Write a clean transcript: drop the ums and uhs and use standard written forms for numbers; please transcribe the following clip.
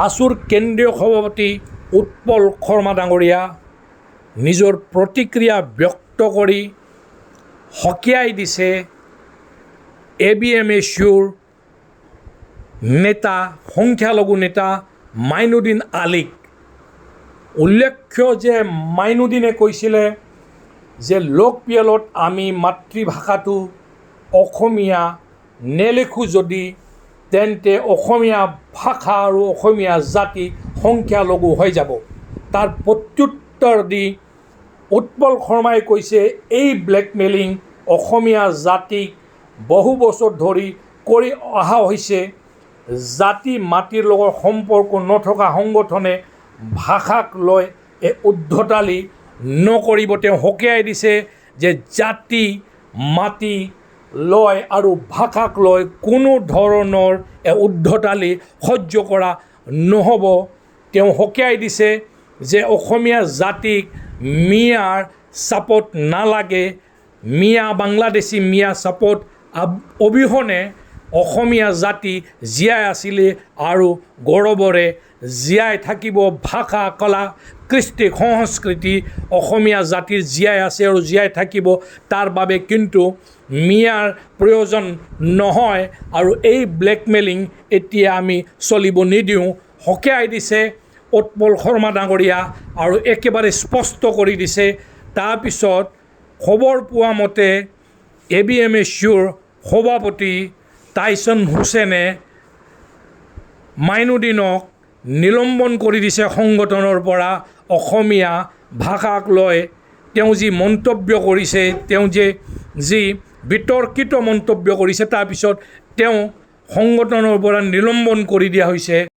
আছুৰ কেন্দ্ৰীয় সভাপতি উৎপল শৰ্মা ডাঙৰীয়া নিজৰ প্ৰতিক্ৰিয়া ব্যক্ত কৰি সকীয়াই দিছে ABMSUৰ নেতা সংখ্যালঘু নেতা মাইনুদ্দিন আলীক। উল্লেখ্য যে মাইনুদ্দিনে কৈছিলে যে লোকপিয়লত আমি মাতৃভাষাটো অসমীয়া নেলিখোঁ যদি তেন্তে অসমীয়া ভাষা আৰু অসমীয়া জাতি সংখ্যালঘু হৈ যাব। তাৰ প্ৰত্যুত্তৰ দি উৎপল শৰ্মাই কৈছে এই ব্লেকমেইলিং অসমীয়া জাতিক বহু বছৰ ধৰি কৰি অহা হৈছে। জাতি মাটিৰ লগত সম্পৰ্ক নথকা সংগঠনে ভাষাক লৈ এই উদ্ধতালি নকৰিব। তেওঁ সকীয়াই দিছে যে জাতি মাটি লৈ আৰু ভাষাক লৈ কোনো ধৰণৰ উদ্ধতালি সহ্য কৰা নহ'ব। তেওঁ সকীয়াই দিছে যে অসমীয়া জাতিক মিয়াৰ ছাপোৰ্ট নালাগে। মিয়া বাংলাদেশী মিয়া ছাপোৰ্ট অবিহনে অসমীয়া জাতি জীয়াই আছিলে আৰু গৌৰৱৰে জীয়াই থাকিব। ভাষা কলা কৃষ্টি সংস্কৃতি অসমীয়া জাতিৰ জীয়াই আছে আৰু জীয়াই থাকিব। তাৰ বাবে কিন্তু মিয়াৰ প্ৰয়োজন নহয় আৰু এই ব্লেকমেইলিং এতিয়া আমি চলিব নিদিওঁ সকীয়াই দিছে উৎপল শৰ্মা ডাঙৰীয়া আৰু একেবাৰে স্পষ্ট কৰি দিছে। তাৰপিছত খবৰ পোৱা মতে ABMSUৰ সভাপতি টাইছন হুছেইনে মাইনুদ্দিনক নিলম্বন কৰি দিছে সংগঠনৰ পৰা। অসমীয়া ভাষাক লৈ তেওঁ যি মন্তব্য কৰিছে, তেওঁ যি বিতৰ্কিত মন্তব্য কৰিছে, তাৰপিছত তেওঁ সংগঠনৰ পৰা নিলম্বন কৰি দিয়া হৈছে।